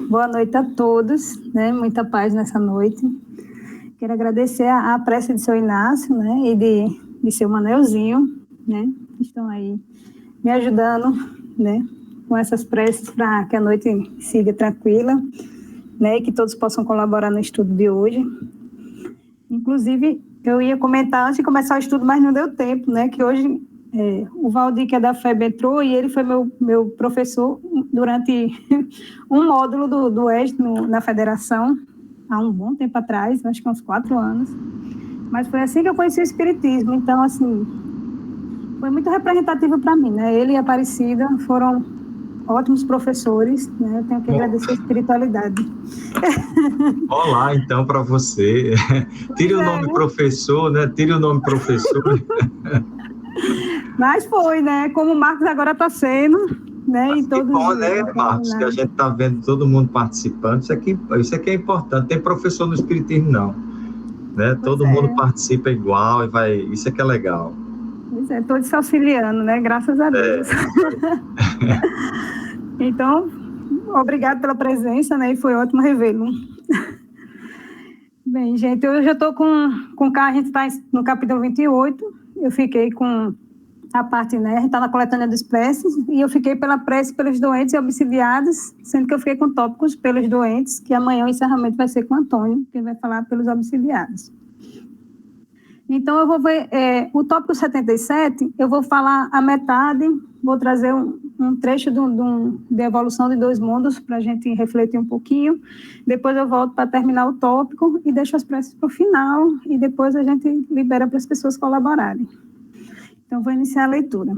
boa noite a todos, né? Muita paz nessa noite. Quero agradecer a prece de seu Inácio, né? E de seu Manelzinho, né? Que estão aí me ajudando, né? Com essas preces para que a noite siga tranquila, né? E que todos possam colaborar no estudo de hoje. Inclusive, eu ia comentar antes de começar o estudo, mas não deu tempo, né? Que hoje o Valdir, que é da FEB, entrou e ele foi meu professor durante um módulo do ESD na federação, há um bom tempo atrás, acho que uns 4 anos. Mas foi assim que eu conheci o Espiritismo. Então, assim, foi muito representativo para mim, né? Ele e a Aparecida foram ótimos professores, né? Eu tenho que agradecer a espiritualidade. Olá, então, para você. Tire o nome professor, né? Tire o nome professor. Mas foi, né? Como o Marcos agora está sendo, né? Mas e todos que bom, né, Marcos? Que a gente está vendo todo mundo participando. Isso aqui é importante. Tem professor no Espiritismo, não. Né? Todo mundo participa igual e vai. Isso é que é legal. Pois é, todos se auxiliando, né? Graças a Deus. Então, obrigado pela presença, né? E foi ótimo revê-lo. Bem, gente, eu já estou com a gente está no capítulo 28. Eu fiquei com a parte, né? A gente está na coletânea dos preces, e eu fiquei pela prece pelos doentes e obsidiados, sendo que eu fiquei com tópicos pelos doentes, que amanhã o encerramento vai ser com o Antônio, que vai falar pelos obsidiados. Então, eu vou ver o tópico 77, eu vou falar a metade, vou trazer um trecho de Evolução de Dois Mundos, para a gente refletir um pouquinho, depois eu volto para terminar o tópico e deixo as preces para o final, e depois a gente libera para as pessoas colaborarem. Então, vou iniciar a leitura.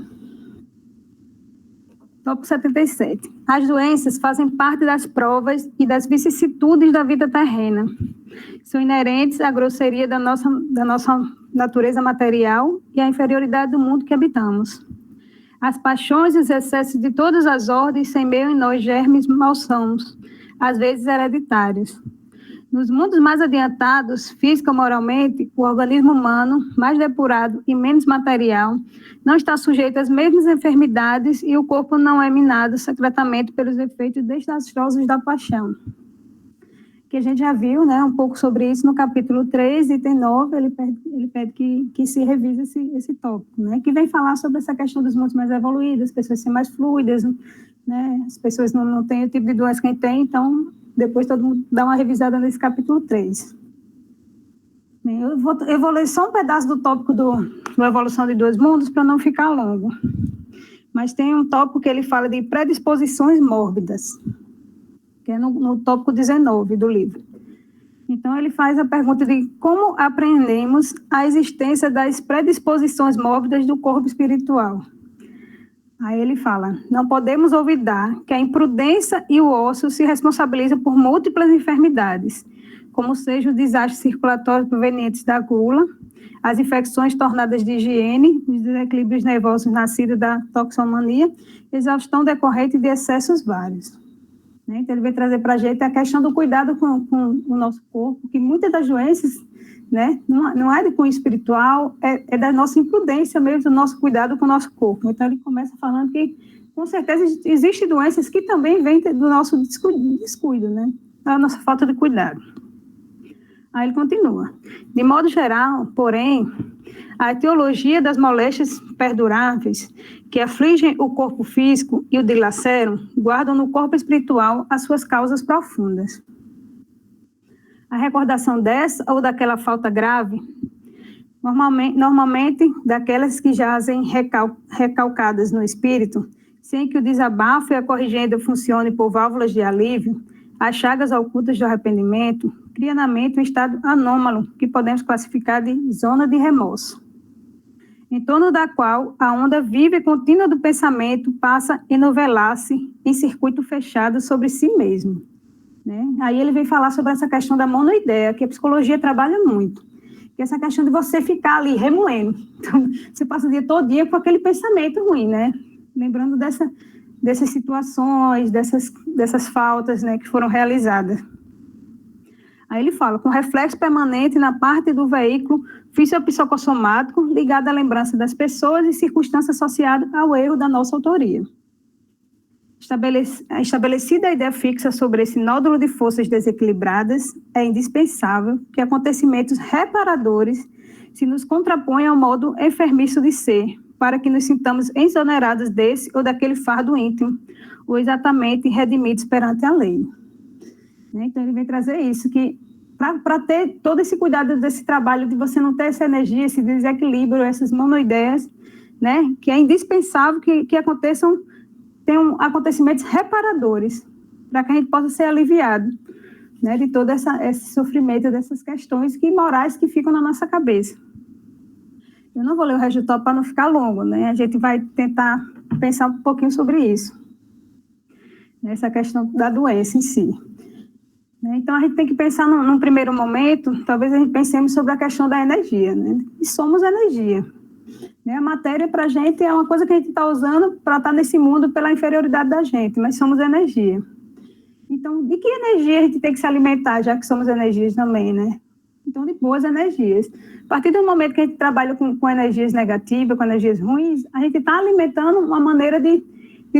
Tópico 77. As doenças fazem parte das provas e das vicissitudes da vida terrena. São inerentes à grosseria da nossa natureza material e à inferioridade do mundo que habitamos. As paixões e os excessos de todas as ordens semeiam em nós germes malsãos, às vezes hereditários. Nos mundos mais adiantados, física ou moralmente, o organismo humano, mais depurado e menos material, não está sujeito às mesmas enfermidades e o corpo não é minado secretamente pelos efeitos desastrosos da paixão. Que a gente já viu, né, um pouco sobre isso no capítulo 3, item 9, ele pede que se revise esse tópico, né, que vem falar sobre essa questão dos mundos mais evoluídos, as pessoas serem mais fluidas, né, as pessoas não têm o tipo de doença que a gente tem, então depois todo mundo dá uma revisada nesse capítulo 3. Bem, eu vou ler só um pedaço do tópico do Evolução de Dois Mundos para não ficar longo. Mas tem um tópico que ele fala de predisposições mórbidas, que é no tópico 19 do livro. Então, ele faz a pergunta de como apreendemos a existência das predisposições mórbidas do corpo espiritual. Aí ele fala, não podemos olvidar que a imprudência e o ócio se responsabilizam por múltiplas enfermidades, como sejam os desastres circulatórios provenientes da gula, as infecções tornadas de higiene, os desequilíbrios nervosos nascidos da toxomania, exaustão decorrente de excessos vários. Então, ele vem trazer para a gente a questão do cuidado com o nosso corpo, que muitas das doenças, né, não é de cunho espiritual, é da nossa imprudência mesmo, do nosso cuidado com o nosso corpo. Então, ele começa falando que, com certeza, existem doenças que também vêm do nosso descuido, né, da nossa falta de cuidado. Aí ele continua. De modo geral, porém, a etiologia das moléstias perduráveis que afligem o corpo físico e o dilaceram guardam no corpo espiritual as suas causas profundas. A recordação dessa ou daquela falta grave, normalmente daquelas que jazem recalcadas no espírito, sem que o desabafo e a corrigenda funcionem por válvulas de alívio, as chagas ocultas do arrependimento, cria na mente um estado anômalo que podemos classificar de zona de remorso, em torno da qual a onda viva e contínua do pensamento passa a enovelar-se em circuito fechado sobre si mesmo. Né? Aí ele vem falar sobre essa questão da monoideia, que a psicologia trabalha muito, que é essa questão de você ficar ali remoendo. Então, você passa o dia todo dia com aquele pensamento ruim, né? Lembrando dessas situações, dessas faltas, né, que foram realizadas. Aí ele fala, com reflexo permanente na parte do veículo fisiopsicossomático ligado à lembrança das pessoas e circunstâncias associadas ao erro da nossa autoria. Estabelecida a ideia fixa sobre esse nódulo de forças desequilibradas, é indispensável que acontecimentos reparadores se nos contraponham ao modo enfermiço de ser, para que nos sintamos exonerados desse ou daquele fardo íntimo, ou exatamente redimidos perante a lei. Então, ele vem trazer isso, que para ter todo esse cuidado desse trabalho, de você não ter essa energia, esse desequilíbrio, essas monoideias, né, que é indispensável que aconteçam, tenham acontecimentos reparadores, para que a gente possa ser aliviado, né, de todo esse sofrimento, dessas questões morais que ficam na nossa cabeça. Eu não vou ler o resto do tópico para não ficar longo, né? A gente vai tentar pensar um pouquinho sobre isso, essa questão da doença em si. Então, a gente tem que pensar, num primeiro momento, talvez a gente pensemos sobre a questão da energia, né? E somos energia. A matéria, para a gente, é uma coisa que a gente está usando para estar nesse mundo pela inferioridade da gente, mas somos energia. Então, de que energia a gente tem que se alimentar, já que somos energias também, né? Então, de boas energias. A partir do momento que a gente trabalha com energias negativas, com energias ruins, a gente está alimentando uma maneira de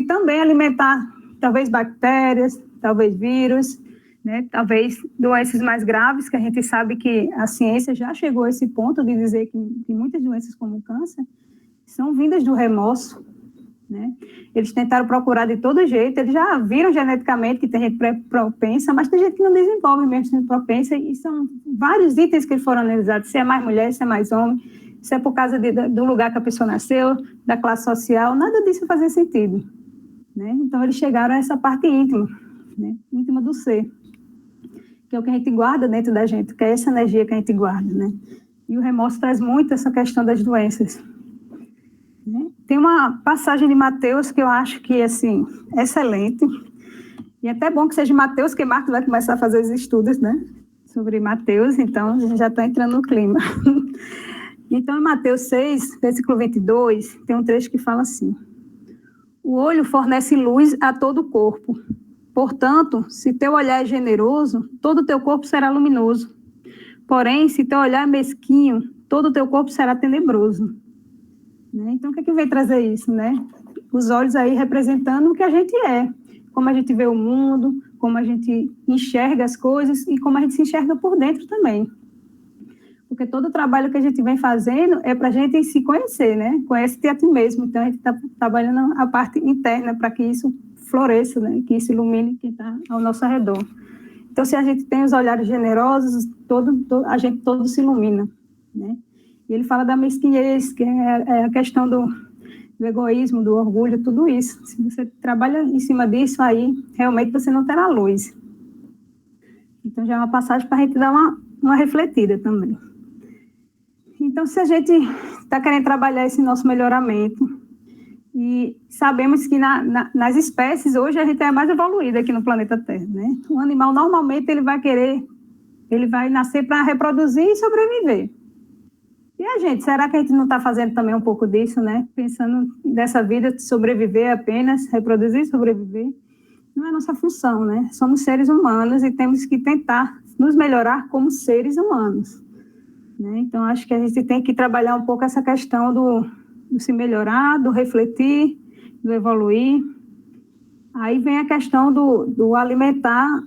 também alimentar, talvez, bactérias, talvez vírus, né? Talvez doenças mais graves, que a gente sabe que a ciência já chegou a esse ponto de dizer que muitas doenças como o câncer são vindas do remorso, né? Eles tentaram procurar de todo jeito, eles já viram geneticamente que tem gente propensa, mas tem gente que não desenvolve mesmo sendo propensa, e são vários itens que foram analisados, se é mais mulher, se é mais homem, se é por causa do lugar que a pessoa nasceu, da classe social, nada disso fazia sentido, né? Então, eles chegaram a essa parte íntima, né? Íntima do ser, que é o que a gente guarda dentro da gente, que é essa energia que a gente guarda, né? E o remorso traz muito essa questão das doenças. Tem uma passagem de Mateus que eu acho que, assim, excelente, e é até bom que seja Mateus, que Marcos vai começar a fazer os estudos, né, sobre Mateus, então a gente já está entrando no clima. Então, em Mateus 6, versículo 22, tem um trecho que fala assim: o olho fornece luz a todo o corpo, portanto, se teu olhar é generoso, todo o teu corpo será luminoso, porém, se teu olhar é mesquinho, todo o teu corpo será tenebroso. Então, o que é que vem trazer isso, né? Os olhos aí representando o que a gente é, como a gente vê o mundo, como a gente enxerga as coisas e como a gente se enxerga por dentro também. Porque todo o trabalho que a gente vem fazendo é para a gente se conhecer, né? Conhece-te a ti mesmo. Então, a gente está trabalhando a parte interna para que isso floresça, né? Que isso ilumine quem está ao nosso redor. Então, se a gente tem os olhares generosos, a gente todo se ilumina, né? E ele fala da mesquinhez, que é a questão do egoísmo, do orgulho, tudo isso. Se você trabalha em cima disso, aí realmente você não terá luz. Então, já é uma passagem para a gente dar uma refletida também. Então, se a gente está querendo trabalhar esse nosso melhoramento, e sabemos que nas espécies, hoje a gente é mais evoluída aqui no planeta Terra, né? O animal, normalmente, ele vai nascer para reproduzir e sobreviver. E a gente, será que a gente não está fazendo também um pouco disso, né? Pensando dessa vida de sobreviver apenas, reproduzir e sobreviver, não é nossa função, né? Somos seres humanos e temos que tentar nos melhorar como seres humanos, né? Então, acho que a gente tem que trabalhar um pouco essa questão do se melhorar, do refletir, do evoluir. Aí vem a questão do alimentar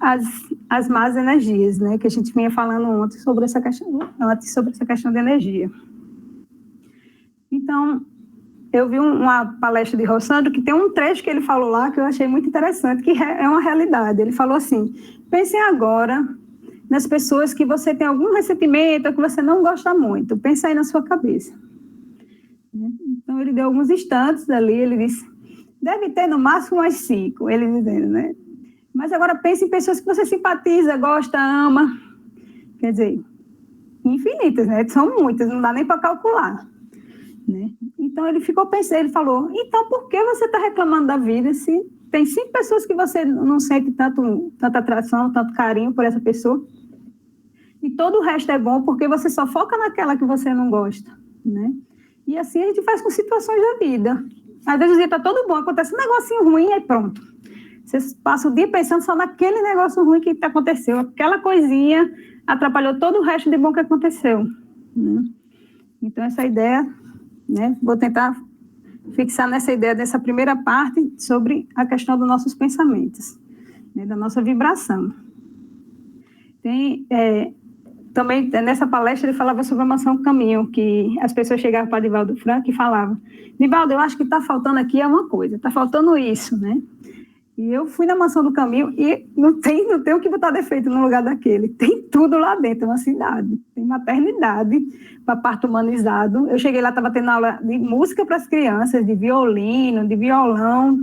as más energias, né? Que a gente vinha falando ontem sobre essa questão de energia. Então, eu vi uma palestra de Rossandro que tem um trecho que ele falou lá que eu achei muito interessante, que é uma realidade. Ele falou assim: pensem agora nas pessoas que você tem algum ressentimento ou que você não gosta muito. Pensa aí na sua cabeça. Então, ele deu alguns instantes ali, ele disse: deve ter no máximo umas 5, ele dizendo, né? Mas agora pense em pessoas que você simpatiza, gosta, ama. Quer dizer, infinitas, né? São muitas, não dá nem para calcular, né? Então, ele ficou pensando, ele falou: então, por que você está reclamando da vida se tem 5 pessoas que você não sente tanta atração, tanto carinho por essa pessoa? E todo o resto é bom porque você só foca naquela que você não gosta, né? E assim a gente faz com situações da vida. Às vezes o dia está todo bom, acontece um negocinho ruim e pronto. Você passa o dia pensando só naquele negócio ruim que aconteceu. Aquela coisinha atrapalhou todo o resto de bom que aconteceu, né? Então, essa ideia, né, vou tentar fixar nessa ideia dessa primeira parte sobre a questão dos nossos pensamentos, né, da nossa vibração. Também, nessa palestra, ele falava sobre a mansão caminho, que as pessoas chegavam para Divaldo Franco e falavam: Divaldo, eu acho que está faltando aqui uma coisa, está faltando isso, né? E eu fui na mansão do caminho e não tem o que botar defeito no lugar daquele. Tem tudo lá dentro, uma cidade. Tem maternidade para parto humanizado. Eu cheguei lá, estava tendo aula de música para as crianças, de violino, de violão.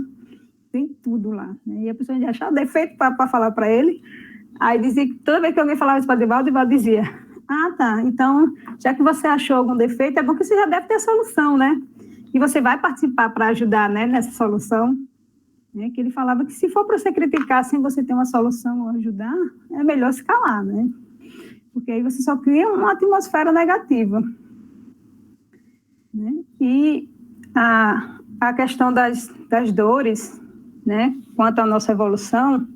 Tem tudo lá, né? E a pessoa já achava defeito para falar para ele. Aí dizia que toda vez que alguém falava isso para Divaldo dizia: ah, tá, então, já que você achou algum defeito, é bom que você já deve ter a solução, né? E você vai participar para ajudar, né, nessa solução. Que ele falava que se for para você criticar sem você ter uma solução ou ajudar, é melhor se calar, né? Porque aí você só cria uma atmosfera negativa. Né? E a questão das dores, né, quanto à nossa evolução,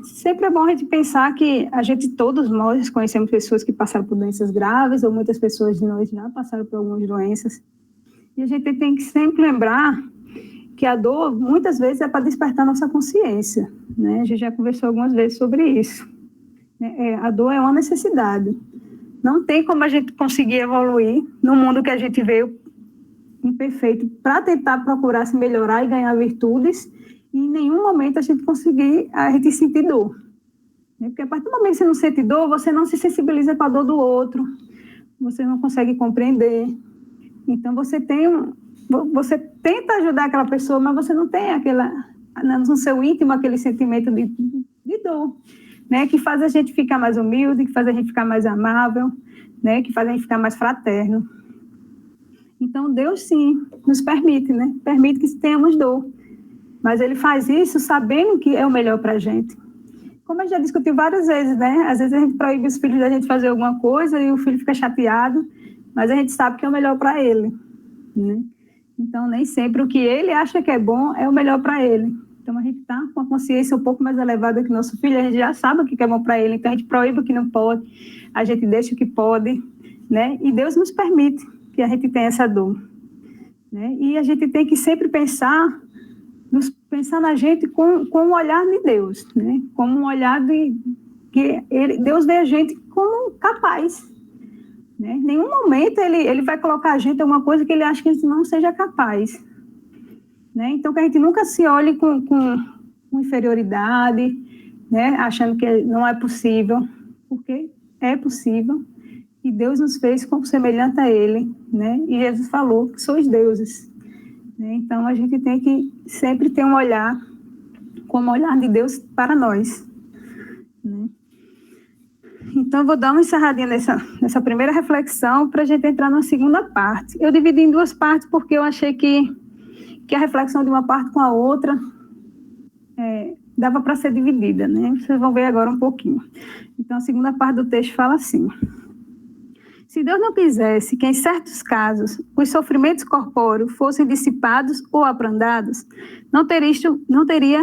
sempre é bom a gente pensar que todos nós conhecemos pessoas que passaram por doenças graves, ou muitas pessoas de nós já passaram por algumas doenças, e a gente tem que sempre lembrar que a dor, muitas vezes, é para despertar nossa consciência, né? A gente já conversou algumas vezes sobre isso. A dor é uma necessidade. Não tem como a gente conseguir evoluir no mundo que a gente veio imperfeito para tentar procurar se melhorar e ganhar virtudes, e em nenhum momento a gente sentir dor. Porque a partir do momento que você não sente dor, você não se sensibiliza para a dor do outro, você não consegue compreender. Então, você tenta ajudar aquela pessoa, mas você não tem no seu íntimo aquele sentimento de dor, né? Que faz a gente ficar mais humilde, que faz a gente ficar mais amável, né? Que faz a gente ficar mais fraterno. Então, Deus, sim, nos permite, né? Permite que tenhamos dor. Mas Ele faz isso sabendo que é o melhor para a gente. Como a gente já discutiu várias vezes, né? Às vezes a gente proíbe os filhos da gente fazer alguma coisa e o filho fica chateado, mas a gente sabe que é o melhor para ele, né? Então, nem sempre o que ele acha que é bom é o melhor para ele. Então, a gente está com a consciência um pouco mais elevada que o nosso filho, a gente já sabe o que é bom para ele, então a gente proíbe o que não pode, a gente deixa o que pode, né? E Deus nos permite que a gente tenha essa dor, né? E a gente tem que sempre pensar na gente com o olhar de Deus, né? Como um olhar que Deus vê a gente como capaz, né? Em nenhum momento ele vai colocar a gente em alguma coisa que ele acha que a gente não seja capaz, né? Então, que a gente nunca se olhe com inferioridade, né? Achando que não é possível, porque é possível, e Deus nos fez como semelhante a Ele, né? E Jesus falou que sois deuses, né? Então, a gente tem que sempre ter um olhar, como o olhar de Deus para nós, né? Então, eu vou dar uma encerradinha nessa primeira reflexão para a gente entrar na segunda parte. Eu dividi em duas partes porque eu achei que a reflexão de uma parte com a outra dava para ser dividida, né? Vocês vão ver agora um pouquinho. Então, a segunda parte do texto fala assim: se Deus não quisesse que, em certos casos, os sofrimentos corpóreos fossem dissipados ou abrandados, não teria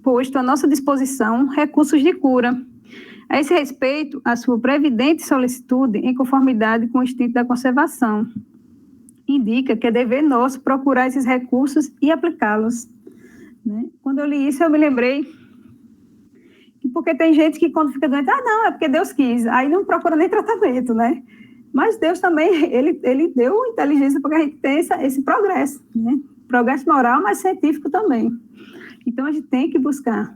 posto à nossa disposição recursos de cura. A esse respeito, a sua previdente solicitude, em conformidade com o instinto da conservação, indica que é dever nosso procurar esses recursos e aplicá-los, né? Quando eu li isso, eu me lembrei que porque tem gente que quando fica doente, não, é porque Deus quis, aí não procura nem tratamento, né? Mas Deus também, ele deu inteligência para que a gente tenha esse progresso, né? Progresso moral, mas científico também. Então, a gente tem que buscar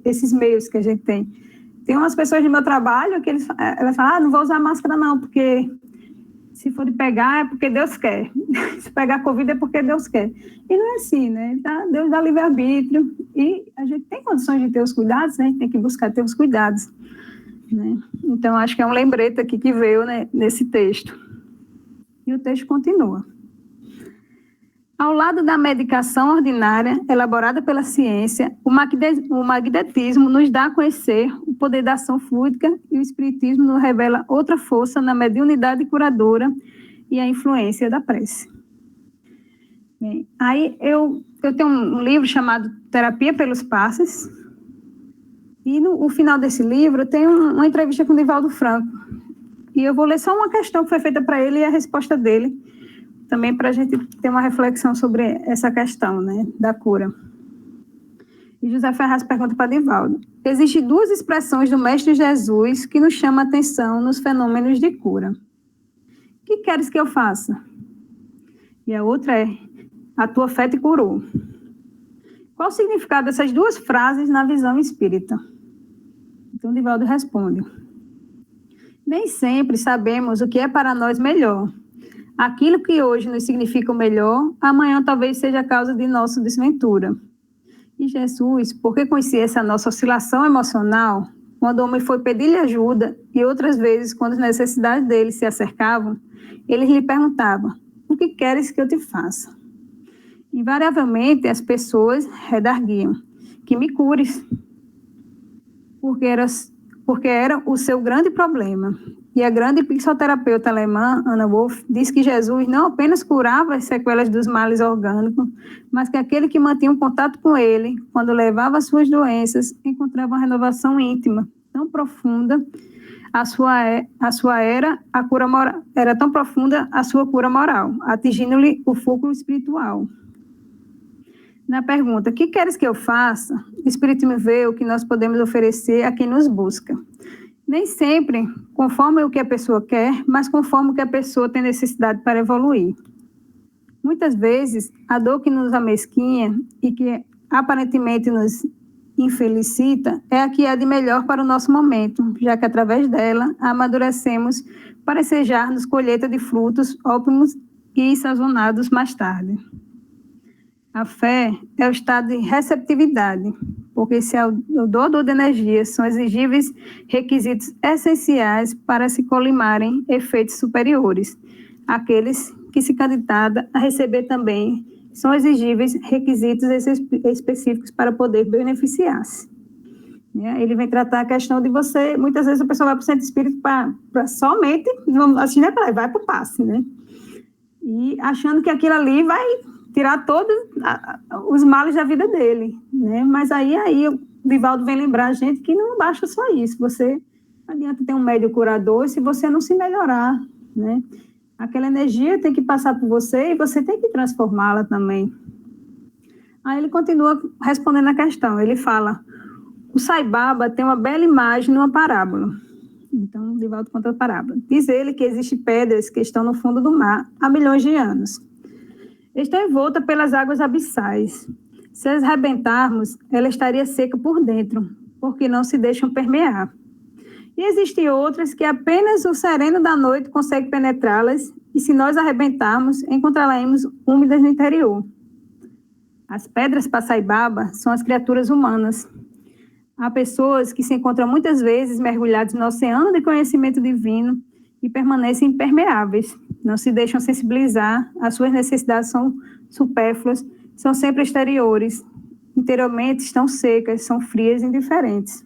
esses meios que a gente tem. Tem umas pessoas do meu trabalho que elas falam, não vou usar máscara não, porque se for de pegar é porque Deus quer. Se pegar Covid é porque Deus quer. E não é assim, né? Deus dá livre-arbítrio e a gente tem condições de ter os cuidados, né? A gente tem que buscar ter os cuidados, né? Então, acho que é um lembrete aqui que veio, né, nesse texto. E o texto continua. Ao lado da medicação ordinária, elaborada pela ciência, o magnetismo nos dá a conhecer o poder da ação fluídica e o espiritismo nos revela outra força na mediunidade curadora e a influência da prece. Bem, aí eu tenho um livro chamado Terapia pelos Passes, e no final desse livro tem uma entrevista com o Divaldo Franco, e eu vou ler só uma questão que foi feita para ele e a resposta dele, também para a gente ter uma reflexão sobre essa questão, né, da cura. E José Ferraz pergunta para Divaldo: existem duas expressões do Mestre Jesus que nos chamam a atenção nos fenômenos de cura. O que queres que eu faça? E a outra é: a tua fé te curou. Qual o significado dessas duas frases na visão espírita? Então, Divaldo responde: nem sempre sabemos o que é para nós melhor. Aquilo que hoje nos significa o melhor, amanhã talvez seja a causa de nossa desventura. E Jesus, porque conhecia essa nossa oscilação emocional, quando o homem foi pedir-lhe ajuda, e outras vezes, quando as necessidades dele se acercavam, ele lhe perguntava: o que queres que eu te faça? Invariavelmente, as pessoas redarguiam: que me cures, porque era o seu grande problema. E a grande psicoterapeuta alemã, Anna Wolff, diz que Jesus não apenas curava as sequelas dos males orgânicos, mas que aquele que mantinha um contato com ele, quando levava as suas doenças, encontrava uma renovação íntima, tão profunda, era tão profunda a sua cura moral, atingindo-lhe o fulcro espiritual. Na pergunta: o que queres que eu faça? O Espírito me vê o que nós podemos oferecer a quem nos busca. Nem sempre conforme o que a pessoa quer, mas conforme o que a pessoa tem necessidade para evoluir. Muitas vezes, a dor que nos amesquinha e que aparentemente nos infelicita é a que é de melhor para o nosso momento, já que através dela amadurecemos para ensejar-nos colheita de frutos óptimos e sazonados mais tarde. A fé é o estado de receptividade, porque se o doador de energia são exigíveis requisitos essenciais para se colimarem efeitos superiores. Aqueles que se candidatam a receber também são exigíveis requisitos específicos para poder beneficiar-se. Ele vem tratar a questão de você, muitas vezes a pessoa vai para o centro espírita para somente, assim, né, vai para o passe, né? E achando que aquilo ali vai tirar todos os males da vida dele, né? Mas aí o Divaldo vem lembrar a gente que não basta só isso. Não adianta ter um médium curador se você não se melhorar, né? Aquela energia tem que passar por você e você tem que transformá-la também. Aí ele continua respondendo a questão. Ele fala: o Sai Baba tem uma bela imagem numa parábola. Então, o Divaldo conta a parábola. Diz ele que existem pedras que estão no fundo do mar há milhões de anos. Estão envoltas pelas águas abissais. Se as arrebentarmos, ela estaria seca por dentro, porque não se deixam permear. E existem outras que apenas o sereno da noite consegue penetrá-las, e se nós arrebentarmos, encontraremos úmidas no interior. As pedras Passaibaba são as criaturas humanas. Há pessoas que se encontram muitas vezes mergulhadas no oceano de conhecimento divino e permanecem impermeáveis, não se deixam sensibilizar, as suas necessidades são supérfluas, são sempre exteriores, interiormente estão secas, são frias e indiferentes.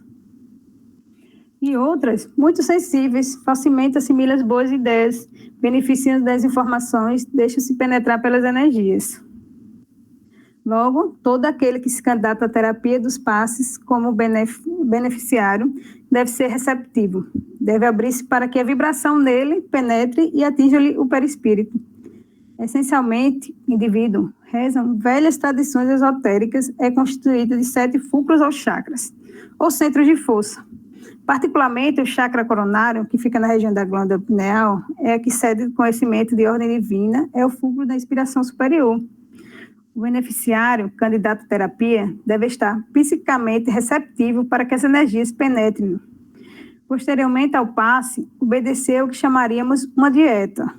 E outras, muito sensíveis, facilmente assimilam as boas ideias, beneficiam das informações, deixam-se penetrar pelas energias. Logo, todo aquele que se candidata à terapia dos passes como beneficiário deve ser receptivo, deve abrir-se para que a vibração nele penetre e atinja-lhe o perispírito. Essencialmente, o indivíduo, rezam velhas tradições esotéricas, é constituído de 7 fulcros ou chakras, ou centros de força. Particularmente, o chakra coronário, que fica na região da glândula pineal, é a que cede o conhecimento de ordem divina, é o fulcro da inspiração superior. O beneficiário, candidato à terapia, deve estar psiquicamente receptivo para que as energias penetrem. Posteriormente ao passe, obedecer o que chamaríamos uma dieta.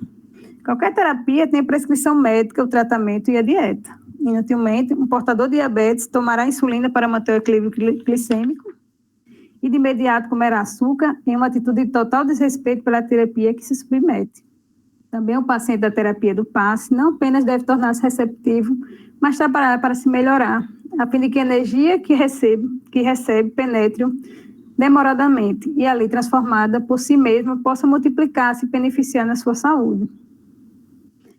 Qualquer terapia tem prescrição médica, o tratamento e a dieta. Inutilmente, um portador de diabetes tomará insulina para manter o equilíbrio glicêmico e de imediato comerá açúcar em uma atitude de total desrespeito pela terapia que se submete. Também o paciente da terapia do passe não apenas deve tornar-se receptivo, mas trabalhar para se melhorar, a fim de que a energia que recebe penetre demoradamente e ali transformada por si mesma possa multiplicar-se e beneficiar na sua saúde.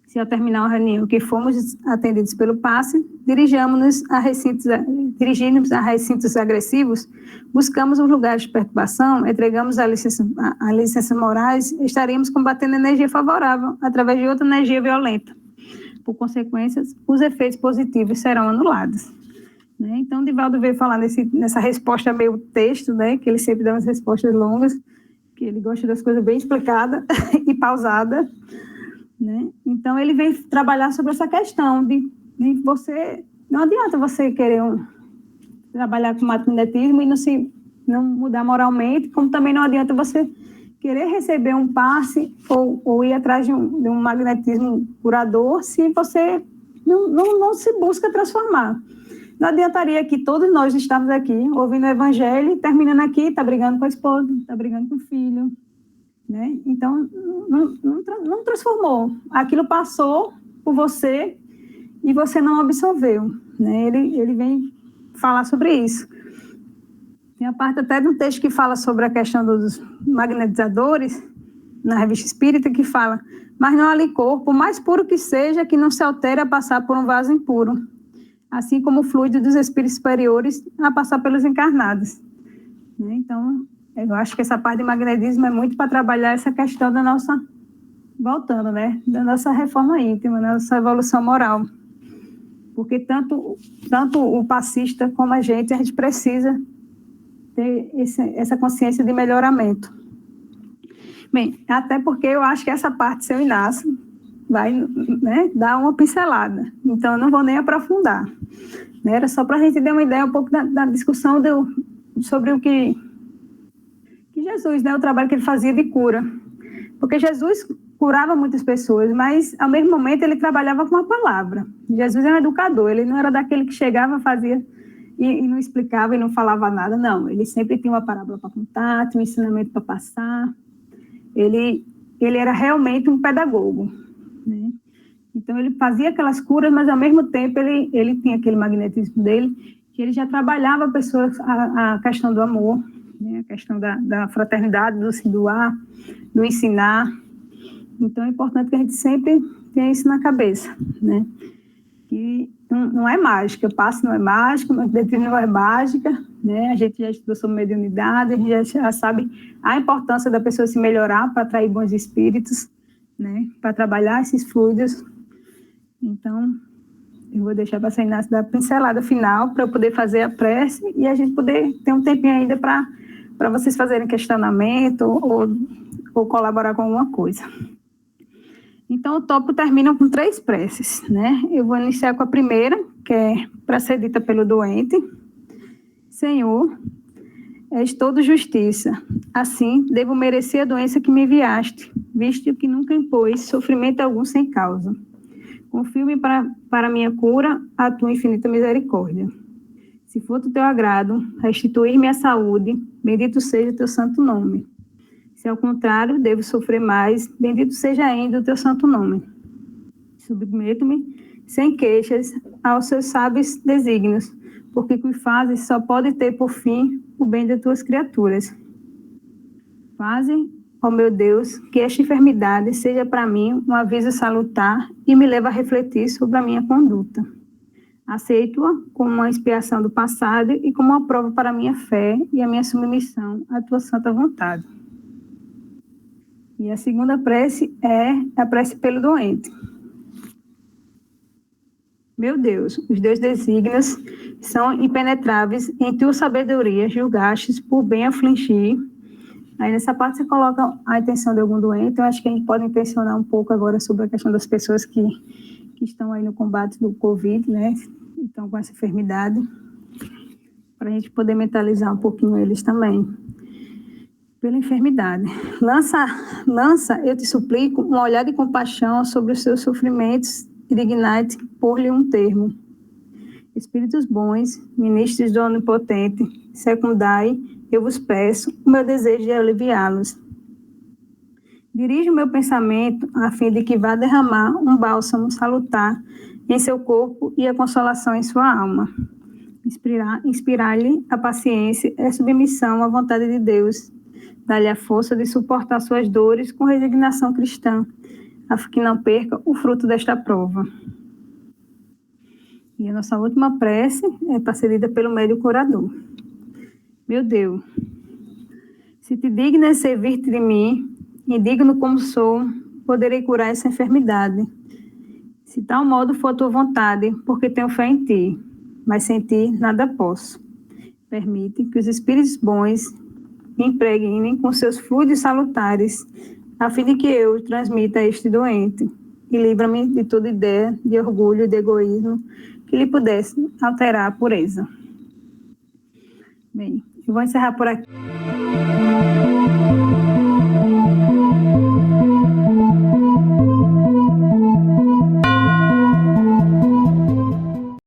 Se ao terminar a reunião que fomos atendidos pelo passe, dirigimos-nos a recintos agressivos, buscamos um lugar de perturbação, entregamos a licença morais, estaríamos combatendo a energia favorável através de outra energia violenta. por consequência, os efeitos positivos serão anulados. Né? Então, Divaldo veio falar nessa resposta meio texto, né, que ele sempre dá umas respostas longas, que ele gosta das coisas bem explicadas e pausadas. Né? Então, ele vem trabalhar sobre essa questão de você... Não adianta você querer trabalhar com magnetismo e não mudar moralmente, como também não adianta você querer receber um passe ou ir atrás de um magnetismo curador se você não se busca transformar. Não adiantaria que todos nós estamos aqui ouvindo o evangelho, terminando aqui, está brigando com a esposa, está brigando com o filho. Né? Então, não transformou. Aquilo passou por você e você não absorveu. Né? Ele vem falar sobre isso. Tem a parte até do texto que fala sobre a questão dos magnetizadores, na Revista Espírita, que fala: mas não há licor, por mais puro que seja, que não se altere a passar por um vaso impuro, assim como o fluido dos espíritos superiores a passar pelos encarnados. Né? Então, eu acho que essa parte de magnetismo é muito para trabalhar essa questão da nossa, voltando, né, da nossa reforma íntima, da nossa evolução moral. Porque tanto o passista como a gente precisa ter essa consciência de melhoramento. Bem, até porque eu acho que essa parte, seu Inácio, vai, né, dar uma pincelada. Então, eu não vou nem aprofundar. Né? Era só para a gente ter uma ideia um pouco da discussão sobre o que Jesus, né, o trabalho que ele fazia de cura. Porque Jesus curava muitas pessoas, mas, ao mesmo momento, ele trabalhava com a palavra. Jesus era um educador, ele não era daquele que chegava, fazia e não explicava e não falava nada, não. Ele sempre tinha uma parábola para contar, tinha um ensinamento para passar. Ele era realmente um pedagogo. Né? Então, ele fazia aquelas curas, mas, ao mesmo tempo, ele tinha aquele magnetismo dele, que ele já trabalhava pessoas, a questão do amor, né? A questão da fraternidade, do se doar, do ensinar. Então, é importante que a gente sempre tenha isso na cabeça, né? Que não é mágica, o passe não é mágico, o magnetismo não é mágica, né? A gente já estudou sobre mediunidade, a gente já sabe a importância da pessoa se melhorar para atrair bons espíritos, né? Para trabalhar esses fluidos. Então, eu vou deixar para a Inácio dar a pincelada final para eu poder fazer a prece e a gente poder ter um tempinho ainda para vocês fazerem questionamento ou colaborar com alguma coisa. Então, o tópico termina com 3 preces, né? Eu vou iniciar com a primeira, que é para ser dita pelo doente. Senhor, és todo justiça. Assim, devo merecer a doença que me enviaste, visto que nunca impôs sofrimento algum sem causa. Confio-me para minha cura a tua infinita misericórdia. Se for do teu agrado, restituir-me a saúde, bendito seja o teu santo nome. Se ao contrário, devo sofrer mais, bendito seja ainda o teu santo nome. Submeto-me, sem queixas, aos seus sábios desígnios, porque o que fazes só pode ter por fim o bem de tuas criaturas. Faze, ó meu Deus, que esta enfermidade seja para mim um aviso salutar e me leve a refletir sobre a minha conduta. Aceito-a como uma expiação do passado e como uma prova para a minha fé e a minha submissão à tua santa vontade. E a segunda prece é a prece pelo doente. Meu Deus, os teus desígnios são impenetráveis, em tua sabedoria julgastes por bem afligir. Aí nessa parte você coloca a intenção de algum doente. Eu acho que a gente pode intencionar um pouco agora sobre a questão das pessoas que estão aí no combate do Covid, né? Então, com essa enfermidade, para a gente poder mentalizar um pouquinho eles também. Pela enfermidade. Lança, eu te suplico, um olhar de compaixão sobre os seus sofrimentos e dignai-te por-lhe um termo. Espíritos bons, ministros do Onipotente, secundai, eu vos peço, o meu desejo de aliviá-los. Dirijo o meu pensamento a fim de que vá derramar um bálsamo salutar em seu corpo e a consolação em sua alma. Inspirar-lhe a paciência e a submissão à vontade de Deus. Dá-lhe a força de suportar suas dores com resignação cristã, a fim que não perca o fruto desta prova. E a nossa última prece é precedida pelo médium curador. Meu Deus, se te dignas servir-te de mim, indigno como sou, poderei curar essa enfermidade. Se tal modo for a tua vontade, porque tenho fé em ti, mas sem ti nada posso. Permite que os espíritos bons me impregnem com seus fluidos salutares, a fim de que eu transmita a este doente, e livra-me de toda ideia de orgulho e de egoísmo que lhe pudesse alterar a pureza. Bem, eu vou encerrar por aqui.